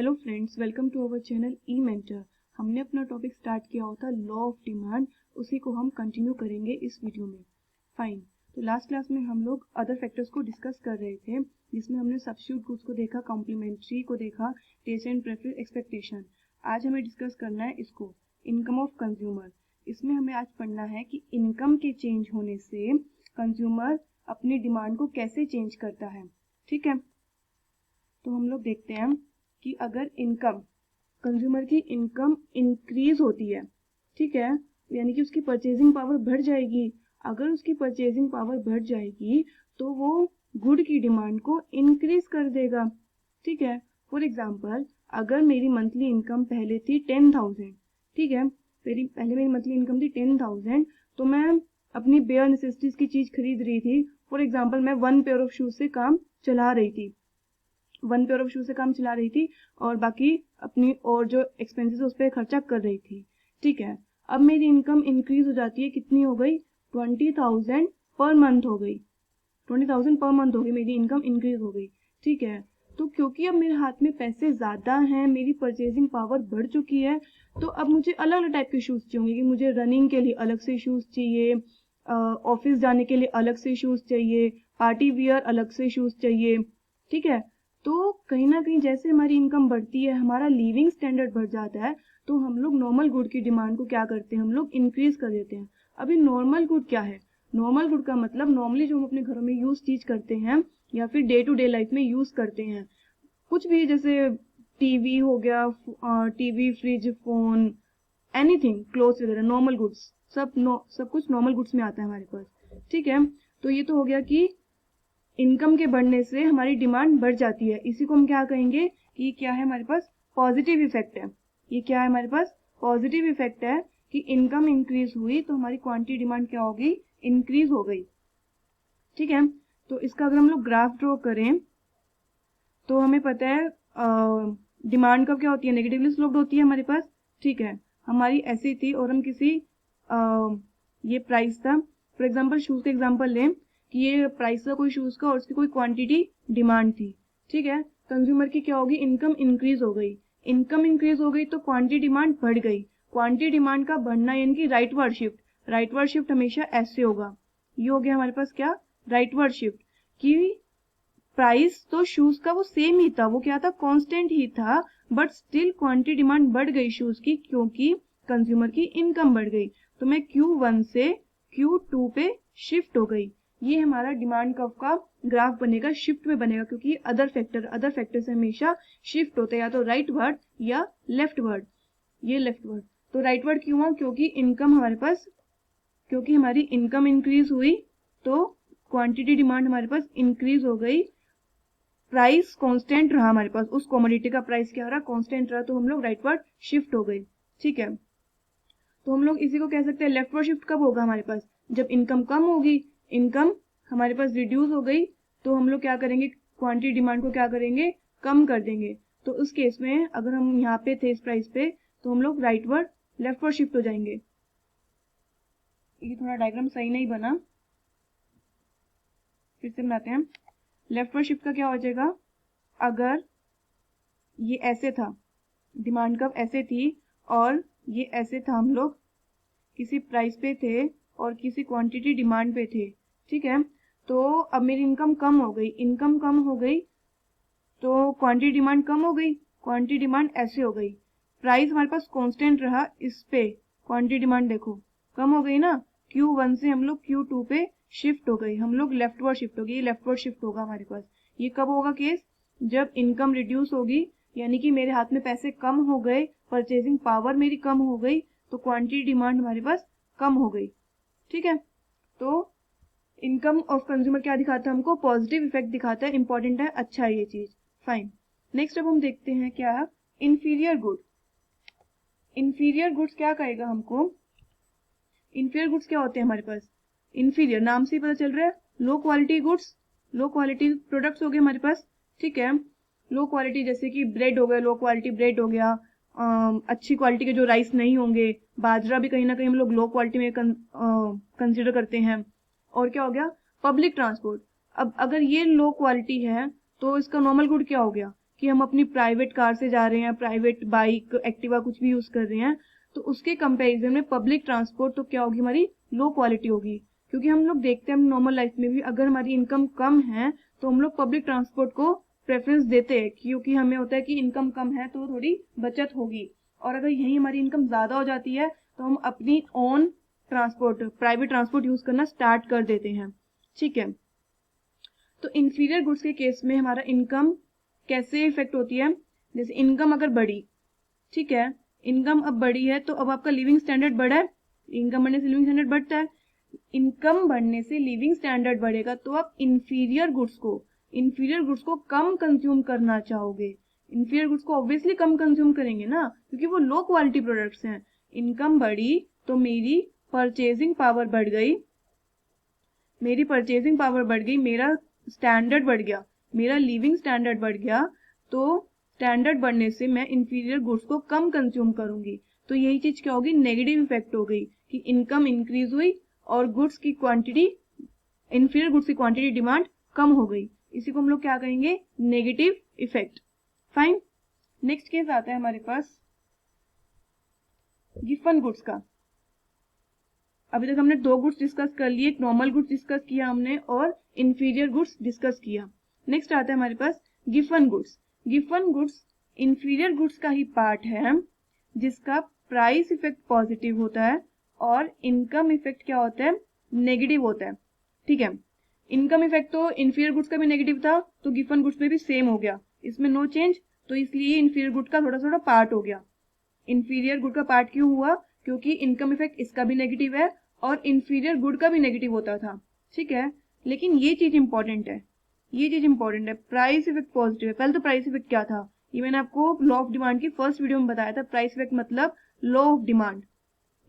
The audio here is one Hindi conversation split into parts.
Hello friends, welcome to our channel E mentor. हमने अपना टॉपिक स्टार्ट किया होता लॉ ऑफ डिमांड, उसी को हम कंटिन्यू करेंगे इस वीडियो में। फाइन। तो लास्ट क्लास में हम लोग अदर फैक्टर्स को डिस्कस कर रहे थे, जिसमें हमने सब्स्टिट्यूट गुड्स को देखा, कॉम्प्लीमेंट्री को देखा, टेस्ट एंड प्रेफरेंस, एक्सपेक्टेशन। आज हमें डिस्कस करना है इसको, इनकम ऑफ कंज्यूमर। इसमें हमें आज पढ़ना है कि इनकम के चेंज होने से कंज्यूमर अपनी डिमांड को कैसे चेंज करता है। ठीक है, तो हम लोग देखते हैं कि अगर इनकम, कंज्यूमर की इनकम इंक्रीज होती है, ठीक है, यानी कि उसकी परचेजिंग पावर बढ़ जाएगी। अगर उसकी परचेजिंग पावर बढ़ जाएगी तो वो गुड की डिमांड को इंक्रीज कर देगा। ठीक है, फॉर एग्जांपल, अगर मेरी मंथली इनकम पहले थी 10,000, ठीक है, पहले मेरी मंथली इनकम थी 10,000, तो मैं अपनी बेयर नेसेसिटीज की चीज खरीद रही थी। फॉर एग्जाम्पल, मैं 1 पेयर ऑफ शूज से काम चला रही थी, 1 पेयर ऑफ शूज से काम चला रही थी और बाकी अपनी और जो एक्सपेंसेस उस पर खर्चा कर रही थी। ठीक है, अब मेरी इनकम इंक्रीज हो जाती है, कितनी हो गई, 20,000 पर मंथ हो गई, 20,000 पर मंथ हो गई, मेरी इनकम इंक्रीज हो गई। ठीक है, तो क्योंकि अब मेरे हाथ में पैसे ज्यादा हैं, मेरी परचेजिंग पावर बढ़ चुकी है, तो अब मुझे अलग अलग टाइप के शूज चाहिए कि मुझे रनिंग के लिए अलग से शूज चाहिए, ऑफिस जाने के लिए अलग से शूज चाहिए, पार्टी वियर अलग से शूज चाहिए। ठीक है, तो कहीं ना कहीं जैसे हमारी इनकम बढ़ती है, हमारा लिविंग स्टैंडर्ड बढ़ जाता है, तो हम लोग नॉर्मल गुड की डिमांड को क्या करते हैं, हम लोग इंक्रीज कर देते हैं। अभी नॉर्मल गुड क्या है? नॉर्मल गुड का मतलब नॉर्मली जो हम अपने घरों में यूज चीज करते हैं या फिर डे टू डे लाइफ में यूज करते हैं, कुछ भी, जैसे टीवी हो गया, TV, fridge, phone, anything, clothes वगैरह, नॉर्मल गुड्स, सब कुछ नॉर्मल गुड्स में आता है हमारे पास। ठीक है, तो ये तो हो गया कि इनकम के बढ़ने से हमारी डिमांड बढ़ जाती है। इसी को हम क्या कहेंगे कि ये क्या है, हमारे पास पॉजिटिव इफेक्ट है। ये क्या है, हमारे पास पॉजिटिव इफेक्ट है कि इनकम इंक्रीज हुई तो हमारी क्वांटिटी डिमांड क्या होगी, इंक्रीज हो गई। ठीक है, तो इसका अगर हम लोग ग्राफ ड्रॉ करें तो हमें पता है डिमांड कब क्या होती है, नेगेटिवली स्लोप्ड होती है हमारे पास। ठीक है, हमारी ऐसी थी और हम किसी ये प्राइस था, फॉर एग्जाम्पल शूज का एग्जाम्पल लें कि ये प्राइस था कोई शूज का और उसकी कोई क्वांटिटी डिमांड थी। ठीक है, कंज्यूमर की क्या होगी, इनकम इंक्रीज हो गई। इनकम इंक्रीज हो गई तो क्वांटिटी डिमांड बढ़ गई। क्वांटिटी डिमांड का बढ़ना यानी कि राइटवर्ड शिफ्ट। राइटवर्ड शिफ्ट हमेशा ऐसे होगा, ये हो गया हमारे पास क्या, राइटवर्ड शिफ्ट। कि प्राइस तो शूज का वो सेम ही था, वो क्या था, कांस्टेंट ही था, बट स्टिल क्वांटिटी डिमांड बढ़ गई शूज की, क्योंकि कंज्यूमर की इनकम बढ़ गई। तो मैं Q1 से Q2 पे शिफ्ट हो गई। ये हमारा डिमांड कर्व का ग्राफ बनेगा, शिफ्ट में बनेगा, क्योंकि अदर फैक्टर से हमेशा शिफ्ट होता है, या तो राइट वर्ड या लेफ्ट वर्ड। ये लेफ्ट वर्ड, तो राइट वर्ड क्यों हुआ, क्योंकि इनकम हमारे पास, क्योंकि हमारी इनकम इंक्रीज हुई तो क्वांटिटी डिमांड हमारे पास इंक्रीज हो गई। प्राइस कांस्टेंट रहा हमारे पास, उस कमोडिटी का प्राइस क्या रहा, कांस्टेंट रहा, तो हम लोग राइटवर्ड शिफ्ट हो गए। ठीक है, तो हम लोग इसी को कह सकते हैं लेफ्टवर्ड शिफ्ट कब होगा हमारे पास, जब इनकम कम होगी, इनकम हमारे पास रिड्यूस हो गई, तो हम लोग क्या करेंगे, क्वांटिटी डिमांड को क्या करेंगे, कम कर देंगे। तो उस केस में अगर हम यहाँ पे थे इस प्राइस पे, तो हम लोग राइटवर्ड लेफ्टवर्ड शिफ्ट हो जाएंगे। ये थोड़ा डायग्राम सही नहीं बना, फिर से बनाते हैं। लेफ्टवर्ड शिफ्ट का क्या हो जाएगा, अगर ये ऐसे था, डिमांड कर्व ऐसे थी और ये ऐसे था, हम लोग किसी प्राइस पे थे और किसी क्वांटिटी डिमांड पे थे। ठीक है, तो अब मेरी इनकम कम हो गई, इनकम कम हो गई तो क्वांटिटी डिमांड कम हो गई, क्वांटिटी डिमांड ऐसे हो गई। प्राइस हमारे पास कांस्टेंट रहा, इस पे क्वांटिटी डिमांड देखो कम हो गई ना, Q1 से हम लोग Q2 पे शिफ्ट हो गई, हम लोग लेफ्टवर्ड शिफ्ट हो गई। ये लेफ्टवर्ड शिफ्ट होगा हमारे पास। ये कब होगा केस, जब इनकम रिड्यूस होगी, यानी कि मेरे हाथ में पैसे कम हो गए, परचेजिंग पावर मेरी कम हो गई, तो क्वांटिटी डिमांड हमारे पास कम हो गई। ठीक है, तो इनकम ऑफ कंज्यूमर क्या दिखाता है हमको, पॉजिटिव इफेक्ट दिखाता है, इंपॉर्टेंट है, अच्छा है ये चीज। फाइन, नेक्स्ट अब हम देखते हैं क्या, इंफीरियर गुड। इंफीरियर गुड्स क्या कहेगा हमको, इंफीरियर गुड्स क्या होते हैं हमारे पास, इंफीरियर नाम से ही पता चल रहा है, low quality goods, low quality products हो गए हमारे पास। ठीक है, लो क्वालिटी जैसे कि ब्रेड हो गया, लो क्वालिटी ब्रेड हो गया, अच्छी क्वालिटी के जो राइस नहीं होंगे, बाजरा भी कहीं ना कहीं हम लोग लो क्वालिटी में कंसिडर करते हैं। और क्या हो गया, पब्लिक ट्रांसपोर्ट। अब अगर ये लो क्वालिटी है तो इसका नॉर्मल गुड क्या हो गया, कि हम अपनी प्राइवेट कार से जा रहे हैं, प्राइवेट बाइक, एक्टिवा कुछ भी यूज कर रहे हैं, तो उसके कंपैरिजन में पब्लिक ट्रांसपोर्ट तो क्या होगी, हमारी लो क्वालिटी होगी। क्योंकि हम लोग देखते हैं नॉर्मल लाइफ में भी, अगर हमारी इनकम कम है तो हम लोग पब्लिक ट्रांसपोर्ट को प्रेफरेंस देते हैं, क्योंकि हमें होता है कि इनकम कम है तो थोड़ी बचत होगी। और अगर यही हमारी इनकम ज्यादा हो जाती है तो हम अपनी own transport, private transport use करना स्टार्ट कर देते हैं। ठीक है, तो इंफीरियर गुड्स के केस में हमारा इनकम कैसे इफेक्ट होती है, जैसे इनकम अगर बढ़ी, ठीक है, इनकम अब बढ़ी है तो अब आपका लिविंग स्टैंडर्ड बढ़ा है, इनकम बढ़ने से लिविंग स्टैंडर्ड बढ़ता है, इनकम बढ़ने से लिविंग स्टैंडर्ड बढ़ेगा तो आप इंफीरियर गुड्स को कम कंज्यूम करना चाहोगे। इंफीरियर गुड्स को ऑब्वियसली कम कंज्यूम करेंगे ना, क्योंकि वो लो क्वालिटी प्रोडक्ट्स हैं। इनकम बढ़ी तो मेरी परचेजिंग पावर बढ़ गई, मेरा स्टैंडर्ड बढ़ गया, मेरा लिविंग स्टैंडर्ड बढ़ गया, तो स्टैंडर्ड बढ़ने से मैं इंफीरियर गुड्स को कम कंज्यूम करूंगी। तो यही चीज क्या होगी, नेगेटिव इफेक्ट हो गई कि इनकम इंक्रीज हुई और गुड्स की क्वांटिटी, इंफीरियर गुड्स की क्वांटिटी डिमांड कम हो गई। इसी को हम लोग क्या कहेंगे, negative effect. Fine, next case आता है हमारे पास गिवन गुड्स का। अभी तक हमने दो गुड्स डिस्कस कर लिए, एक नॉर्मल गुड्स डिस्कस किया हमने और इंफीरियर गुड्स डिस्कस किया। नेक्स्ट आता है हमारे पास given goods. Given goods inferior goods का ही पार्ट है जिसका प्राइस इफेक्ट पॉजिटिव होता है और इनकम इफेक्ट क्या होता है, नेगेटिव होता है। ठीक है, इनकम इफेक्ट तो इंफीरियर गुड्स का भी नेगेटिव था तो गिवन गुड्स में भी सेम हो गया, इसमें नो चेंज, तो इसलिए इंफीरियर गुड का थोड़ा थोड़ा पार्ट हो गया। इंफीरियर गुड का पार्ट क्यों हुआ, क्योंकि इनकम इफेक्ट इसका भी नेगेटिव है और इंफीरियर गुड का भी नेगेटिव होता था। ठीक है, लेकिन ये चीज इंपॉर्टेंट है, प्राइस इफेक्ट पॉजिटिव है। पहले तो प्राइस इफेक्ट क्या था, ये मैंने आपको लॉ ऑफ डिमांड की फर्स्ट वीडियो में बताया था। प्राइस इफेक्ट मतलब लॉ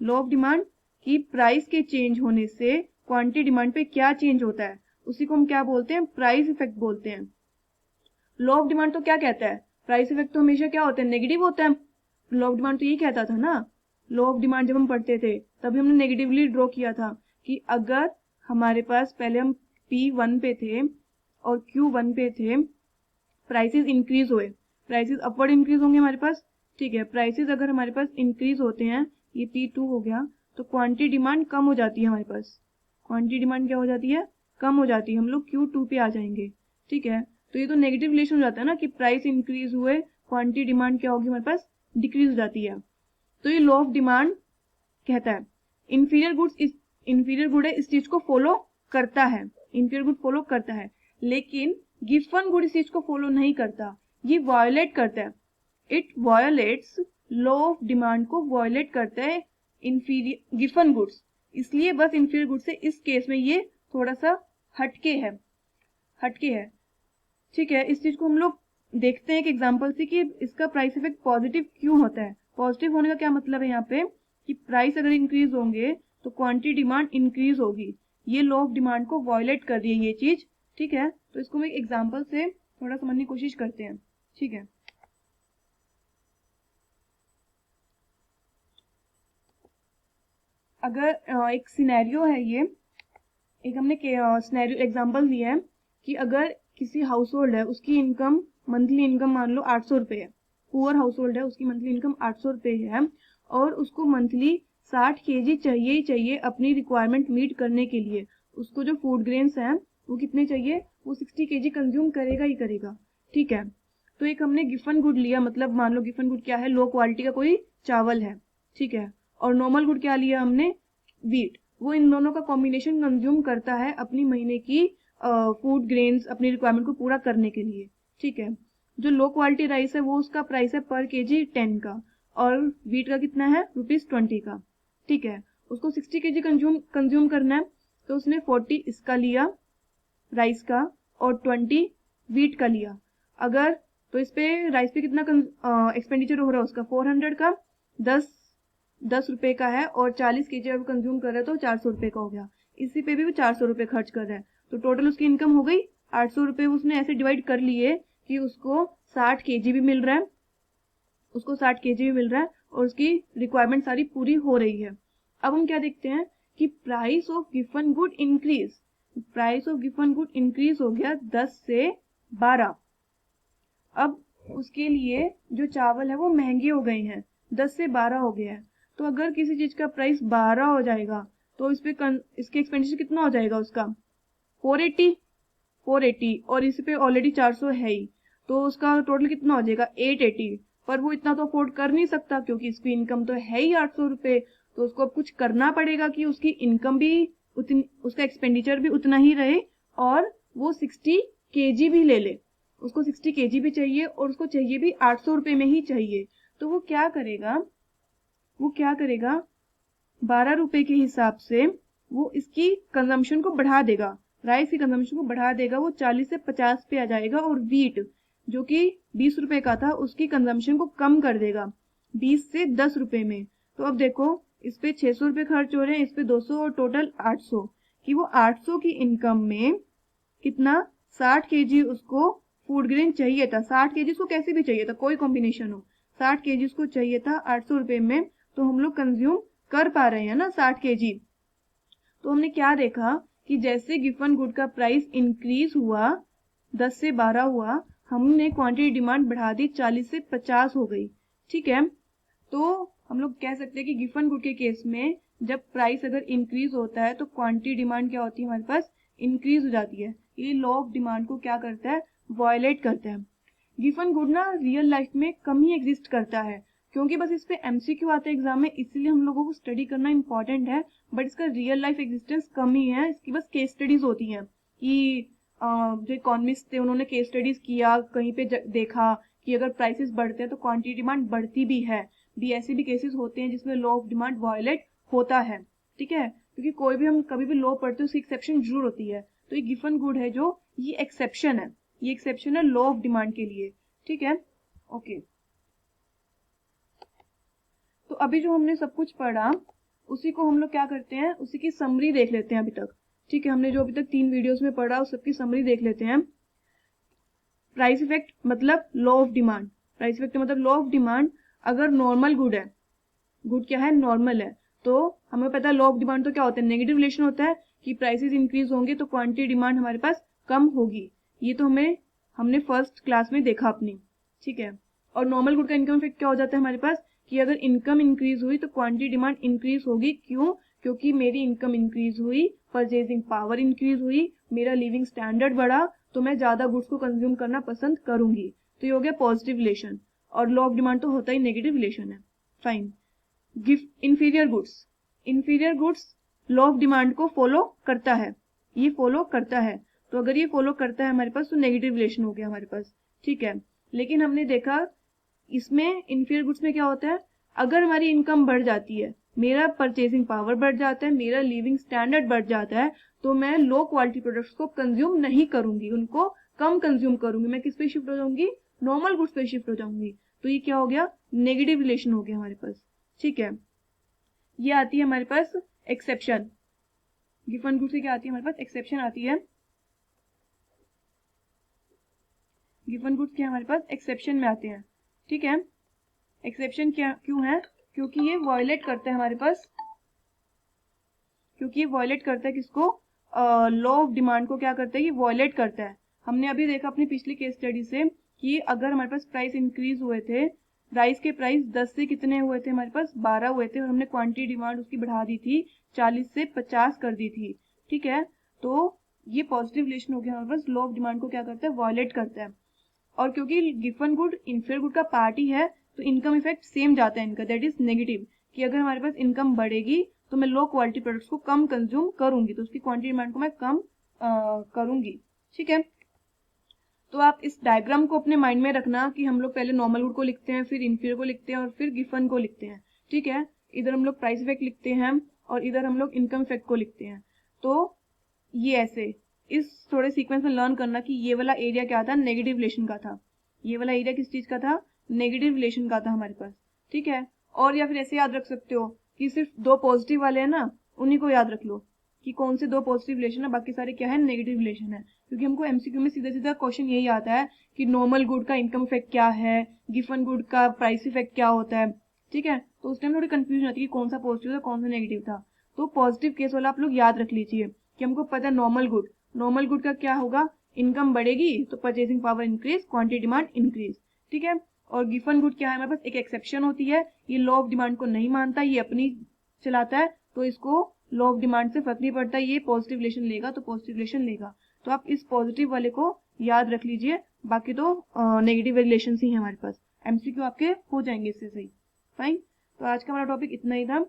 ऑफ डिमांड की प्राइस के चेंज होने से क्वांटिटी डिमांड पे क्या चेंज होता है, उसी को हम क्या बोलते हैं, प्राइस इफेक्ट बोलते हैं। लॉ ऑफ डिमांड तो क्या कहता है, प्राइस इफेक्ट तो हमेशा क्या होता है, नेगेटिव होता है। लॉ ऑफ डिमांड तो यही कहता था ना, लॉ ऑफ डिमांड जब हम पढ़ते थे तभी हमने नेगेटिवली ड्रॉ किया था कि अगर हमारे पास पहले हम P1 पे थे और Q1 पे थे, प्राइसेस इंक्रीज हुए, प्राइसेस अपवर्ड इंक्रीज होंगे हमारे पास। ठीक है, प्राइसेस अगर हमारे पास इंक्रीज होते हैं, ये P2 हो गया, तो क्वांटिटी डिमांड कम हो जाती है हमारे पास। क्वांटिटी डिमांड क्या हो जाती है, कम हो जाती है, हम लोग Q2 पे आ जाएंगे। ठीक है, तो ये तो नेगेटिव रिलेशन हो जाता है ना कि प्राइस इंक्रीज हुए, क्वांटिटी डिमांड क्या होगी हमारे पास, डिक्रीज हो जाती है। तो ये लॉ ऑफ डिमांड कहता है इंफीरियर गुड है, इस चीज को फॉलो करता है, इंफीरियर गुड फॉलो करता है, लेकिन गिवन गुड इस चीज को फॉलो नहीं करता, ये वायोलेट करता है। It violates law of demand को वायोलेट करता है इंफीरियर गिवन गुड्स, इसलिए बस इंफीरियर गुड से इस केस में ये थोड़ा सा हटके है। ठीक है, इस चीज को हम लोग देखते हैं एक एग्जांपल से कि इसका प्राइस इफेक्ट पॉजिटिव क्यों होता है। पॉजिटिव होने का क्या मतलब है यहाँ पे, कि प्राइस अगर इंक्रीज होंगे तो क्वांटिटी डिमांड इंक्रीज होगी, ये लॉ ऑफ डिमांड को वायोलेट कर रही है ये चीज। ठीक है, तो इसको हम एक एग्जांपल से थोड़ा समझने की कोशिश करते हैं। ठीक है, अगर एक सिनेरियो है, ये एक हमने सिनेरियो एग्जांपल दिया है कि अगर किसी हाउस होल्ड है, उसकी इनकम मंथली इनकम मान लो 800 रुपए है, पुअर हाउस होल्ड है, उसकी मंथली इनकम 800 रुपए है और उसको मंथली 60 kg चाहिए ही चाहिए अपनी रिक्वायरमेंट मीट करने के लिए। उसको जो फूड ग्रेन्स हैं वो कितने चाहिए, वो 60 kg कंज्यूम करेगा ही करेगा। ठीक है, तो एक हमने गिवन गुड लिया, मतलब मान लो गिवन गुड क्या है, लो क्वालिटी का कोई चावल है। ठीक है, और नॉर्मल गुड क्या लिया हमने, वीट। वो इन दोनों का कॉम्बिनेशन कंज्यूम करता है अपनी महीने की फूड ग्रेन्स, अपनी रिक्वायरमेंट को पूरा करने के लिए। ठीक है, जो लो क्वालिटी राइस है वो उसका प्राइस है पर केजी 10 का और वीट का कितना है, ₹20 का। ठीक है, उसको 60 kg कंज्यूम करना है, तो उसने 40 इसका लिया राइस का और 20 वीट का लिया। अगर तो इस पे राइस पे कितना एक्सपेंडिचर हो रहा है उसका, 400 का, 10 रुपए का है और 40 kg अगर कंज्यूम कर रहा है तो 400 रुपए का हो गया। इसी पे भी वो 400 रुपए खर्च कर रहा है, तो टोटल उसकी इनकम हो गई 800 रुपए। उसने ऐसे डिवाइड कर लिए कि उसको 60 kg भी मिल रहा है, और उसकी रिक्वायरमेंट सारी पूरी हो रही है। अब हम क्या देखते हैं कि price of given good increase हो गया 10 से 12। अब उसके लिए जो चावल है वो महंगे हो गए हैं, 10 से 12 हो गया है। तो अगर किसी चीज का प्राइस 12 हो जाएगा तो इस पे इसके एक्सपेंडिचर कितना हो जाएगा उसका 480 और इस पे ऑलरेडी 400 है ही, तो उसका टोटल कितना हो जाएगा 880। पर वो इतना तो अफोर्ड कर नहीं सकता क्योंकि इसकी इनकम तो है ही 800 रुपए। तो उसको अब कुछ करना पड़ेगा कि उसकी इनकम भी उतनी, उसका एक्सपेंडिचर भी उतना ही रहे और वो 60 केजी भी ले ले। उसको 60 केजी भी चाहिए और उसको चाहिए भी 800 रुपए में ही चाहिए। तो वो क्या करेगा 12 रुपए के हिसाब से वो इसकी कंजम्पशन को बढ़ा देगा, राइस की कंजम्पशन को बढ़ा देगा। वो 40 से 50 पे आ जाएगा और वीट जो कि 20 रुपए का था उसकी कंजम्पशन को कम कर देगा 20 से 10 रुपए में। तो अब देखो इस पे 600 रुपए खर्च हो रहे हैं, इस पे 200 और टोटल 800 कि वो 800 की इनकम में कितना 60 केजी उसको फूड ग्रेन चाहिए था। 60 केजी उसको कैसे भी चाहिए था, कोई कॉम्बिनेशन हो, 60 केजी उसको चाहिए था 800 रुपए में। तो हम लोग कंज्यूम कर पा रहे हैं ना 60 केजी। तो हमने क्या देखा कि जैसे गिवन गुड का प्राइस इंक्रीज हुआ 10 से 12 हुआ, हमने क्वांटिटी डिमांड बढ़ा दी 40 से 50 हो गई। ठीक है, तो हम लोग कह सकते हैं कि गिवन गुड के केस में जब प्राइस अगर इंक्रीज होता है तो क्वांटिटी डिमांड क्या होती है हमारे पास इंक्रीज हो जाती है। ये लॉ ऑफ डिमांड को क्या करता है वायलेट करता है। गिवन गुड ना रियल लाइफ में कम ही एग्जिस्ट करता है क्योंकि बस इस पे एमसीक्यू आता है एग्जाम में, इसलिए हम लोगों को स्टडी करना इंपॉर्टेंट है। बट इसका रियल लाइफ एग्जिस्टेंस कम ही है, इसकी बस केस स्टडीज होती हैं कि जो इकोनॉमिस्ट थे उन्होंने केस स्टडीज किया, कहीं पे देखा कि अगर प्राइसेस बढ़ते हैं तो क्वांटिटी डिमांड बढ़ती भी है। भी ऐसे भी केसेस होते हैं जिसमें लॉ ऑफ डिमांड वायलेट होता है। ठीक है, क्योंकि कोई भी हम कभी भी लॉ पढ़ते हैं उसकी एक्सेप्शन जरूर होती है। तो ये गिवन गुड है जो ये एक्सेप्शन है, ये एक्सेप्शन है लॉ ऑफ डिमांड के लिए। ठीक है, ओके। तो अभी जो हमने सब कुछ पढ़ा उसी को हम लोग क्या करते हैं, उसी की समरी देख लेते हैं अभी तक। ठीक है, हमने जो अभी तक 3 वीडियोस में पढ़ा उस सबकी समरी देख लेते हैं। प्राइस इफेक्ट मतलब law of demand, price effect मतलब लॉ ऑफ डिमांड। अगर नॉर्मल गुड है, गुड क्या है नॉर्मल है, तो हमें पता है लॉ ऑफ डिमांड तो क्या होता है नेगेटिव रिलेशन होता है कि प्राइसेस इंक्रीज होंगे तो क्वांटिटी डिमांड हमारे पास कम होगी। ये तो हमने फर्स्ट क्लास में देखा अपनी। ठीक है, और नॉर्मल गुड का इनकम इफेक्ट क्या हो जाता है हमारे पास कि अगर इनकम इंक्रीज हुई तो क्वांटिटी डिमांड इंक्रीज होगी। क्यों? क्योंकि मेरी इनकम इंक्रीज हुई, परचेजिंग पावर इंक्रीज हुई, मेरा लिविंग स्टैंडर्ड बढ़ा, तो मैं ज्यादा गुड्स को कंज्यूम करना पसंद करूंगी। तो ये हो गया पॉजिटिव रिलेशन। और लॉ ऑफ डिमांड तो होता ही नेगेटिव रिलेशन है। Fine. Inferior goods law of demand को फॉलो करता है, ये फॉलो करता है। तो अगर ये फॉलो करता है हमारे पास तो नेगेटिव रिलेशन हो गया हमारे पास। ठीक है, लेकिन हमने देखा इसमें इंफीरियर गुड्स में क्या होता है, अगर हमारी इनकम बढ़ जाती है, मेरा परचेसिंग पावर बढ़ जाता है, मेरा लिविंग स्टैंडर्ड बढ़ जाता है, तो मैं लो क्वालिटी प्रोडक्ट्स को कंज्यूम नहीं करूंगी, उनको कम कंज्यूम करूंगी। मैं किस पे शिफ्ट हो जाऊंगी, नॉर्मल गुड्स पे शिफ्ट हो जाऊंगी। तो ये क्या हो गया नेगेटिव रिलेशन हो गया हमारे पास। ठीक है, ये आती है हमारे पास एक्सेप्शन। गिवन गुड्स से क्या आती है हमारे पास एक्सेप्शन आती है। गिवन गुड्स क्या हमारे पास एक्सेप्शन में आते हैं। ठीक है, एक्सेप्शन क्या क्यों है, क्योंकि ये वायलेट करता है हमारे पास, क्योंकि ये वायलेट करता है किसको, लॉ ऑफ डिमांड को क्या करता है ये वायलेट करता है। हमने अभी देखा अपनी पिछली केस स्टडी से कि अगर हमारे पास प्राइस इंक्रीज हुए थे, राइस के प्राइस 10 से कितने हुए थे हमारे पास 12 हुए थे, और हमने क्वांटिटी डिमांड उसकी बढ़ा दी थी 40 से 50 कर दी थी। ठीक है, तो ये पॉजिटिव रिलेशन हो गया हमारे पास, लॉ ऑफ डिमांड को क्या करता है वायलेट करता है। और क्योंकि गिवन गुड इंफीरियर गुड का पार्ट ही है तो इनकम इफेक्ट सेम जाता है इनका, दैट इज नेगेटिव। कि अगर हमारे पास इनकम बढ़ेगी तो मैं लो क्वालिटी प्रोडक्ट्स को कम कंज्यूम करूंगी, तो उसकी क्वांटिटी डिमांड को मैं कम करूंगी। ठीक है, तो आप इस डायग्राम को अपने माइंड में रखना कि हम लोग पहले नॉर्मल गुड को लिखते हैं, फिर इंफीरियर को लिखते हैं और फिर गिवन को लिखते हैं। ठीक है, इधर हम लोग प्राइस इफेक्ट लिखते हैं और इधर हम लोग इनकम इफेक्ट को लिखते हैं। तो ये ऐसे इस थोड़े सीक्वेंस में लर्न करना कि ये वाला एरिया क्या था नेगेटिव रिलेशन का था, ये वाला एरिया किस चीज का था नेगेटिव रिलेशन का था हमारे पास। ठीक है, और या फिर ऐसे याद रख सकते हो कि सिर्फ 2 पॉजिटिव वाले हैं ना, उन्हीं को याद रख लो कि कौन से 2 पॉजिटिव रिलेशन है, बाकी सारे क्या है नेगेटिव रिलेशन है। क्योंकि हमको एमसीक्यू में सीधा सीधा क्वेश्चन यही आता है कि नॉर्मल गुड का इनकम इफेक्ट क्या है, गिवन गुड का प्राइस इफेक्ट क्या होता है। ठीक है, तो उस टाइम थोड़ी कंफ्यूजन आती है कि कौन सा पॉजिटिव था कौन सा नेगेटिव था। तो पॉजिटिव केस वाला आप लोग याद रख लीजिए कि हमको पता है नॉर्मल गुड का क्या होगा, इनकम बढ़ेगी तो purchasing power increase, quantity demand increase. ठीक है। और गिफन गुड क्या है, हमारे पास एक एक्सेप्शन होती है, ये लॉ ऑफ डिमांड को नहीं मानता, ये अपनी चलाता है, तो इसको लॉ ऑफ डिमांड से फर्क नहीं पड़ता, ये पॉजिटिव रिलेशन लेगा तो पॉजिटिव रिलेशन लेगा। तो आप इस पॉजिटिव वाले को याद रख लीजिए, बाकी तो नेगेटिव रिलेशन ही है हमारे पास। एमसीक्यू आपके हो जाएंगे इससे सही। फाइन, तो आज का हमारा टॉपिक इतना ही था।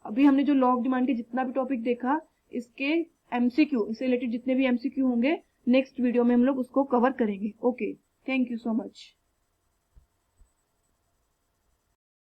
अभी हमने जो लॉ ऑफ डिमांड के जितना भी टॉपिक देखा, इसके एमसीक्यू, इससे रिलेटेड जितने भी एमसीक्यू होंगे नेक्स्ट वीडियो में हम लोग उसको कवर करेंगे। Okay, thank you so much.